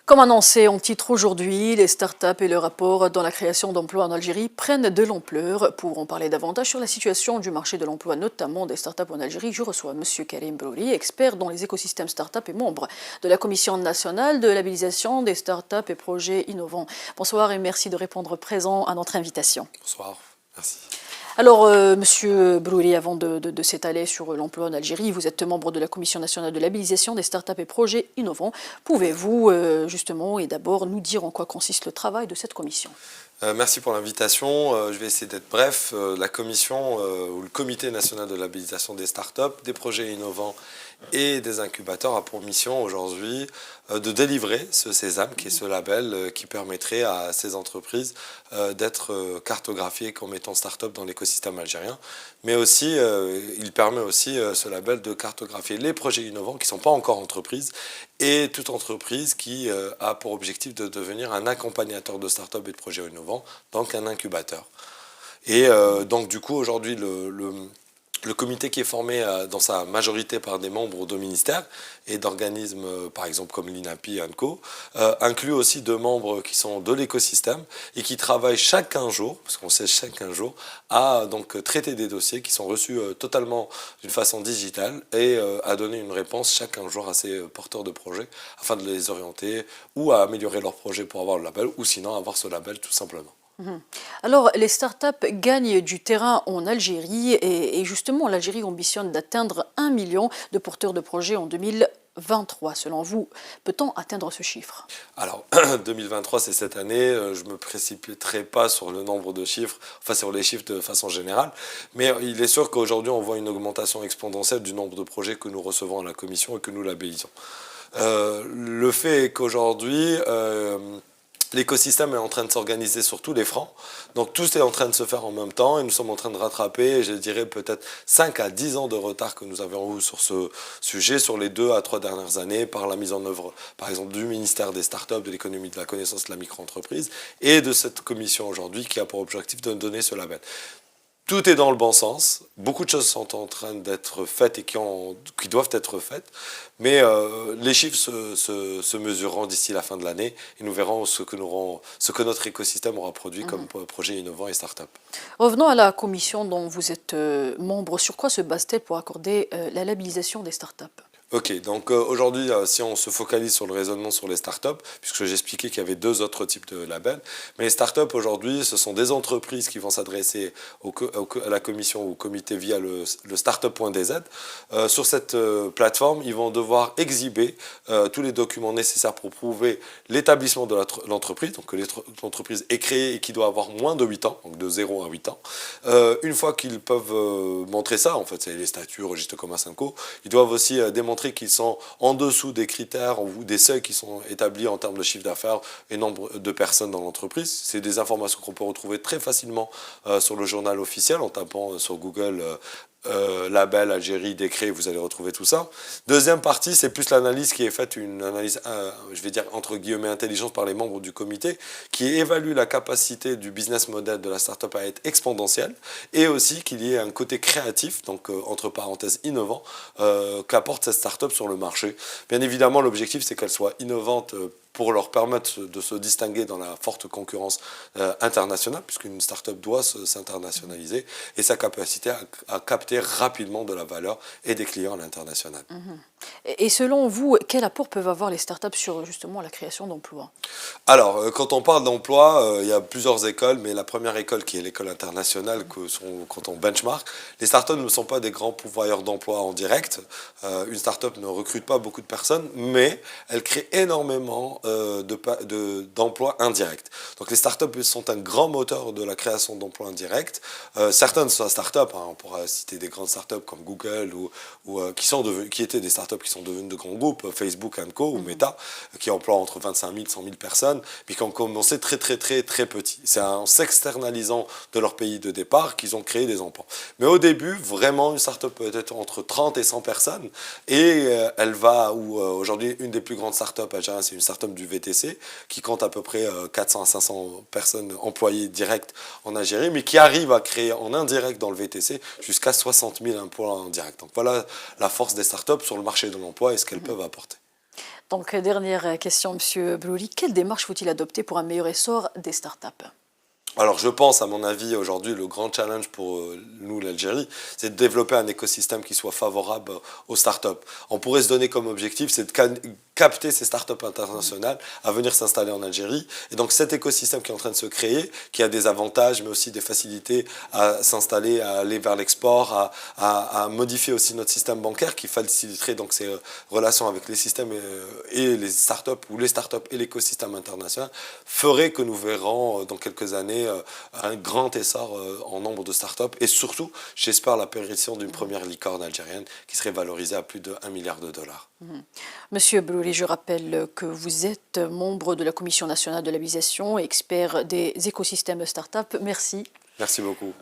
Comme annoncé en titre aujourd'hui, les startups et le rapport dans la création d'emplois en Algérie prennent de l'ampleur. Pour en parler davantage sur la situation du marché de l'emploi, notamment des startups en Algérie, je reçois M. Karim Brouri, expert dans les écosystèmes startups et membre de la Commission nationale de labellisation des startups et projets innovants. Bonsoir et merci de répondre présent à notre invitation. Bonsoir, merci. Alors, Monsieur Brouri, avant de s'étaler sur l'emploi en Algérie, vous êtes membre de la Commission nationale de labellisation des startups et projets innovants. Pouvez-vous justement et d'abord nous dire en quoi consiste le travail de cette commission? Merci pour l'invitation. Je vais essayer d'être bref. La commission ou le comité national de labellisation des startups, des projets innovants et des incubateurs a pour mission aujourd'hui de délivrer ce sésame, qui est ce label qui permettrait à ces entreprises d'être cartographiées comme étant start-up dans l'écosystème algérien. Mais aussi, il permet aussi ce label de cartographier les projets innovants qui ne sont pas encore entreprises et toute entreprise qui a pour objectif de devenir un accompagnateur de start-up et de projets innovants, donc un incubateur. Et donc du coup aujourd'hui le comité qui est formé dans sa majorité par des membres de ministères et d'organismes, par exemple comme l'INAPI et Co, inclut aussi deux membres qui sont de l'écosystème et qui travaillent chaque 15 jours, parce qu'on sait chaque 15 jours, à donc traiter des dossiers qui sont reçus totalement d'une façon digitale et à donner une réponse chaque 15 jours à ces porteurs de projets afin de les orienter ou à améliorer leur projet pour avoir le label ou sinon avoir ce label tout simplement. Alors, les startups gagnent du terrain en Algérie et justement, l'Algérie ambitionne d'atteindre 1 million de porteurs de projets en 2023. Selon vous, peut-on atteindre ce chiffre? Alors, 2023, c'est cette année. Je ne me précipiterai pas sur le nombre de chiffres, enfin sur les chiffres de façon générale. Mais il est sûr qu'aujourd'hui, on voit une augmentation exponentielle du nombre de projets que nous recevons à la commission et que nous labellisons. Le fait est qu'aujourd'hui, l'écosystème est en train de s'organiser sur tous les fronts. Donc tout est en train de se faire en même temps et nous sommes en train de rattraper, je dirais peut-être 5 à 10 ans de retard que nous avons eu sur ce sujet sur les 2 à 3 dernières années par la mise en œuvre, par exemple, du ministère des startups, de l'économie de la connaissance de la micro-entreprise et de cette commission aujourd'hui qui a pour objectif de donner ce label. Tout est dans le bon sens. Beaucoup de choses sont en train d'être faites et qui doivent être faites. Mais les chiffres se mesureront d'ici la fin de l'année et nous verrons ce que notre écosystème aura produit comme projet innovant et start-up. Revenons à la commission dont vous êtes membre. Sur quoi se base-t-elle pour accorder la labellisation des startups? Ok, donc aujourd'hui, si on se focalise sur le raisonnement sur les startups, puisque j'expliquais qu'il y avait deux autres types de labels, mais les startups aujourd'hui, ce sont des entreprises qui vont s'adresser à la commission ou au comité via le startup.dz. Sur cette plateforme, ils vont devoir exhiber tous les documents nécessaires pour prouver l'établissement de l'entreprise, donc que l'entreprise est créée et qui doit avoir moins de 8 ans, donc de 0 à 8 ans. Une fois qu'ils peuvent montrer ça, en fait, c'est les statuts, registre commun Synco, ils doivent aussi démontrer qu'ils sont en dessous des critères ou des seuils qui sont établis en termes de chiffre d'affaires et nombre de personnes dans l'entreprise. C'est des informations qu'on peut retrouver très facilement sur le journal officiel en tapant sur Google label, Algérie, décret, vous allez retrouver tout ça. Deuxième partie, c'est plus l'analyse qui est faite, une analyse, je vais dire entre guillemets intelligente par les membres du comité, qui évalue la capacité du business model de la startup à être exponentielle et aussi qu'il y ait un côté créatif, donc entre parenthèses innovant, qu'apporte cette startup sur le marché. Bien évidemment, l'objectif, c'est qu'elle soit innovante pour leur permettre de se distinguer dans la forte concurrence internationale, puisqu'une start-up doit s'internationaliser, et sa capacité à capter rapidement de la valeur et des clients à l'international. Et selon vous, quel apport peuvent avoir les startups sur justement la création d'emplois? Alors, quand on parle d'emploi, il y a plusieurs écoles, mais la première école qui est l'école internationale, quand on benchmark, les startups ne sont pas des grands pourvoyeurs d'emplois en direct. Une startup ne recrute pas beaucoup de personnes, mais elle crée énormément d'emplois indirects. Donc les startups sont un grand moteur de la création d'emplois indirects. Certaines sont startups, on pourra citer des grandes startups comme Google qui étaient des startups qui sont devenues de grands groupes, Facebook Co ou Meta, qui emploient entre 25 000 et 100 000 personnes, mais qui ont commencé très petits. C'est en s'externalisant de leur pays de départ qu'ils ont créé des emplois. Mais au début, vraiment, une startup peut être entre 30 et 100 personnes, et aujourd'hui, une des plus grandes startups algériennes, c'est une startup du VTC, qui compte à peu près 400 à 500 personnes employées directes en Algérie, mais qui arrive à créer en indirect dans le VTC jusqu'à 60 000 emplois en direct. Donc voilà la force des startups sur le marché de l'emploi et ce qu'elles peuvent apporter. Donc, dernière question, Monsieur Brouri. Quelle démarche faut-il adopter pour un meilleur essor des startups? Alors je pense, à mon avis, aujourd'hui, le grand challenge pour nous, l'Algérie, c'est de développer un écosystème qui soit favorable aux startups. On pourrait se donner comme objectif, c'est de capter ces startups internationales à venir s'installer en Algérie. Et donc cet écosystème qui est en train de se créer, qui a des avantages, mais aussi des facilités à s'installer, à aller vers l'export, à modifier aussi notre système bancaire, qui faciliterait donc ces relations avec les systèmes et les startups, ou les startups et l'écosystème international, ferait que nous verrons dans quelques années un grand essor en nombre de startups et surtout, j'espère, l'apparition d'une première licorne algérienne qui serait valorisée à plus de 1 milliard de dollars. Monsieur Brouri, je rappelle que vous êtes membre de la Commission nationale de l'habitation et expert des écosystèmes startups. Merci. Merci beaucoup.